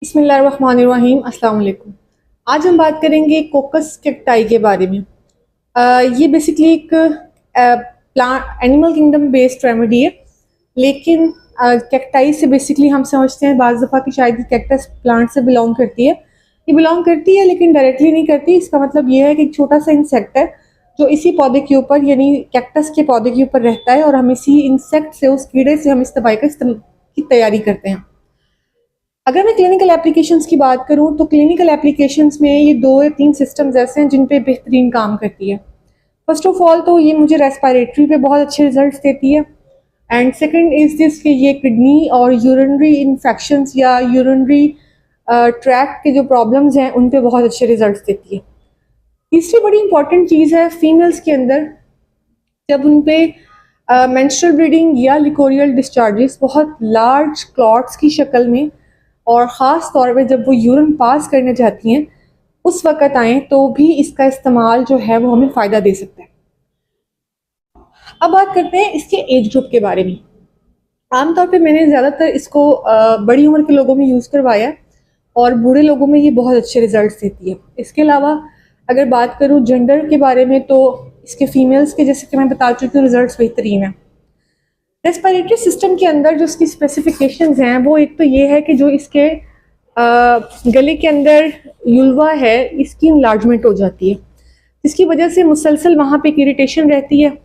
बिस्मिल्लाहिर्रहमानिर्रहीम अस्सलाम वालेकुम। आज हम बात करेंगे कोकस कैक्टाई के बारे में। ये बेसिकली एक plant animal kingdom based remedy है, लेकिन कैक्टाई से बेसिकली हम समझते हैं बाज़ दफ़ा कि शायद ये कैक्टस प्लांट से बिलोंग करती है। ये बिलोंग करती है लेकिन डायरेक्टली नहीं करती। इसका मतलब ये है कि एक छोटा सा इंसेक्ट है जो इसी पौधे के ऊपर यानी कैक्टस के पौधे के ऊपर रहता है, और हम इसी इंसेक्ट से, उस कीड़े से हम इस दवाई की तैयारी करते हैं। अगर मैं क्लिनिकल एप्लीकेशंस की बात करूं तो क्लिनिकल एप्लीकेशंस में ये 2 या 3 सिस्टम्स ऐसे हैं जिन पे बेहतरीन काम करती है। फर्स्ट ऑफ ऑल तो ये मुझे रेस्पिरेटरी पे बहुत अच्छे रिजल्ट्स देती है, एंड सेकंड इज दिस कि ये किडनी और यूरिनरी इन्फेक्शंस या यूरिनरी ट्रैक के जो प्रॉब्लम्स हैं उन पे बहुत अच्छे रिजल्ट्स देती है। तीसरी बड़ी इंपॉर्टेंट चीज़ है फीमेल्स के अंदर, जब उन पे मेंस्ट्रुअल ब्लीडिंग या लिकोरियल डिस्चार्जेस बहुत लार्ज क्लॉट्स की शक्ल में, और ख़ास तौर पे जब वो यूरिन पास करने जाती हैं उस वक़्त आएँ, तो भी इसका इस्तेमाल जो है वो हमें फ़ायदा दे सकता है। अब बात करते हैं इसके एज ग्रुप के बारे में। आमतौर पे मैंने ज़्यादातर इसको बड़ी उम्र के लोगों में यूज़ करवाया है, और बूढ़े लोगों में ये बहुत अच्छे रिजल्ट्स देती है। इसके अलावा अगर बात करूँ जेंडर के बारे में, तो इसके फीमेल्स के, जैसे कि मैं बता चुकी हूँ, रिजल्ट्स बेहतरीन हैं। रेस्पिरेटरी सिस्टम के अंदर जो इसकी स्पेसिफिकेशंस हैं वो एक तो ये है कि जो इसके गले के अंदर युल्वा है इसकी इनलार्जमेंट हो जाती है, जिसकी वजह से मुसलसल वहाँ पे इरिटेशन रहती है,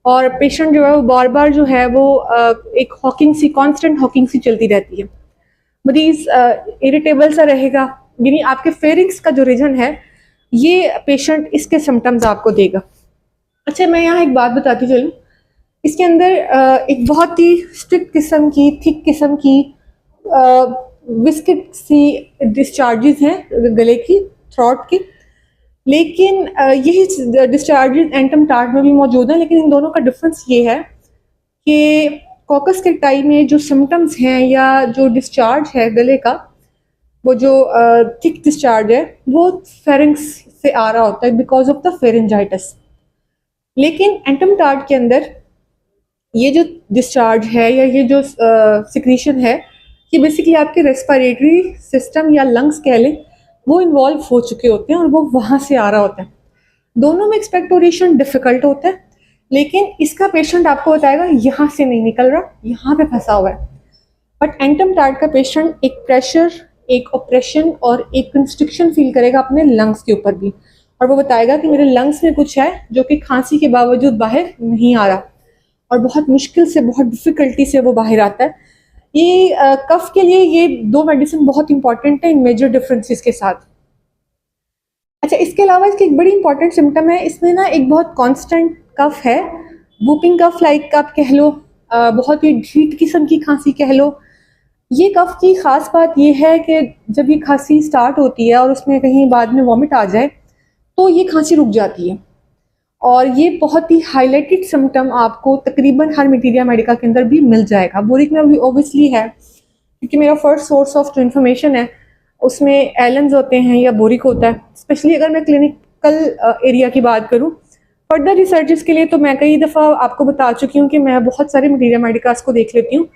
और पेशेंट जो है वो बार बार जो है वो एक हॉकिंग सी, कॉन्स्टेंट हॉकिंग सी चलती रहती है। मरीज इरिटेबल सा रहेगा, यानी आपके फेरिंग्स का जो रीजन है ये पेशेंट इसके सिम्टम्स आपको देगा। अच्छा, मैं यहाँ एक बात बताती चलूँ। इसके अंदर एक बहुत ही स्ट्रिक्ट किस्म की, थिक किस्म की बिस्किट सी डिस्चार्जेस हैं गले की, थ्रोट की, लेकिन यही डिस्चार्जेस एंटम टार्ट में भी मौजूद हैं। लेकिन इन दोनों का डिफरेंस ये है कि कोकस कैक्टाई में जो सिम्टम्स हैं या जो डिस्चार्ज है गले का, वो जो थिक डिस्चार्ज है वो फेरिंग्स से आ रहा होता है बिकॉज ऑफ द फेरेंजाइटिस। लेकिन एंटम टार्ट के अंदर ये जो डिस्चार्ज है या ये जो सिक्रीशन है, ये बेसिकली आपके रेस्पिरेटरी सिस्टम या लंग्स कह लें, वो इन्वॉल्व हो चुके होते हैं और वो वहाँ से आ रहा होता है। दोनों में एक्सपेक्टोरेशन डिफ़िकल्ट होता है, लेकिन इसका पेशेंट आपको बताएगा यहाँ से नहीं निकल रहा, यहाँ पे फंसा हुआ है। बट एंटम टार्ट का पेशेंट एक प्रेशर, एक ऑपरेशन और एक कंस्ट्रिक्शन फील करेगा अपने लंग्स के ऊपर भी, और वो बताएगा कि मेरे लंग्स में कुछ है जो कि खांसी के बावजूद बाहर नहीं आ रहा, और बहुत मुश्किल से, बहुत डिफ़िकल्टी से वो बाहर आता है। ये कफ के लिए ये 2 मेडिसिन बहुत इंपॉर्टेंट है इन मेजर डिफरेंसेस के साथ। अच्छा, इसके अलावा इसकी एक बड़ी इंपॉर्टेंट सिम्टम है, इसमें ना एक बहुत कांस्टेंट कफ है, वूपिंग कफ लाइक आप कह लो, बहुत ही ढीठ किस्म की खांसी कह लो। ये कफ की ख़ास बात ये है कि जब ये खांसी स्टार्ट होती है और उसमें कहीं बाद में वॉमिट आ जाए तो ये खांसी रुक जाती है, और ये बहुत ही हाईलाइटेड सिम्टम आपको तकरीबन हर मटीरिया मेडिका के अंदर भी मिल जाएगा। बोरिक में भी ओबियसली है, क्योंकि मेरा फर्स्ट सोर्स ऑफ जो इन्फॉर्मेशन है उसमें एलन्स होते हैं या बोरिक होता है। स्पेशली अगर मैं क्लिनिकल एरिया की बात करूँ, फर्दर रिसर्चेस के लिए तो मैं कई दफ़ा आपको बता चुकी हूँ कि मैं बहुत सारे मटीरिया मेडिकास को देख लेती हूँ,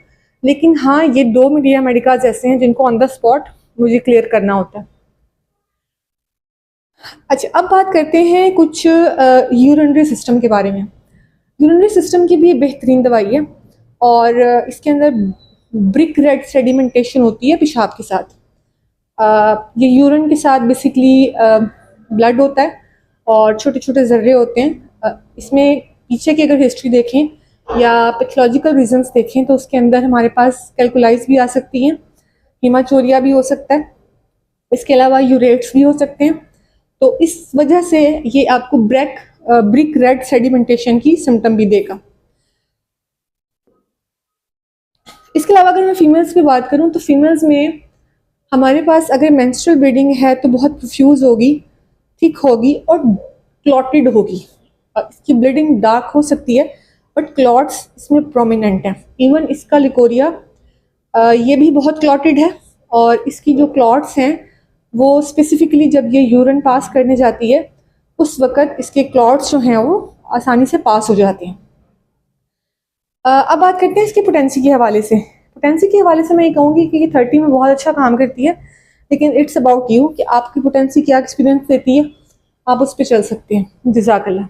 लेकिन हाँ, ये 2 मटीरिया मेडिकास ऐसे हैं जिनको ऑन द स्पॉट मुझे क्लियर करना होता है। अच्छा, अब बात करते हैं कुछ यूरिनरी सिस्टम के बारे में। यूरिनरी सिस्टम की भी बेहतरीन दवाई है, और इसके अंदर ब्रिक रेड सेडिमेंटेशन होती है पेशाब के साथ। ये यूरिन के साथ बेसिकली ब्लड होता है और छोटे छोटे जर्रे होते हैं। इसमें पीछे की अगर हिस्ट्री देखें या पैथोलॉजिकल रीजंस देखें तो उसके अंदर हमारे पास कैलकुलाइज भी आ सकती हैं, हीमाचोरिया भी हो सकता है, इसके अलावा यूरेट्स भी हो सकते हैं। तो इस वजह से ये आपको ब्रिक रेड सेडिमेंटेशन की सिम्टम भी देगा। इसके अलावा अगर मैं फीमेल्स की बात करूं तो फीमेल्स में हमारे पास अगर मेंस्ट्रुअल ब्लीडिंग है तो बहुत प्रोफ्यूज होगी, थिक होगी और क्लॉटेड होगी। इसकी ब्लीडिंग डार्क हो सकती है, बट क्लॉट्स इसमें प्रोमिनेंट हैं। इवन इसका लिकोरिया ये भी बहुत क्लॉटेड है, और इसकी जो क्लॉट्स हैं वो स्पेसिफिकली जब ये यूरिन पास करने जाती है उस वक़्त इसके क्लॉट्स जो हैं वो आसानी से पास हो जाते हैं। अब बात करते हैं इसकी पोटेंसी के हवाले से। पोटेंसी के हवाले से मैं ये कहूँगी कि ये 30 में बहुत अच्छा काम करती है, लेकिन इट्स अबाउट यू कि आपकी पोटेंसी क्या एक्सपीरियंस देती है, आप उस पर चल सकते हैं। जज़ाकल्लाह।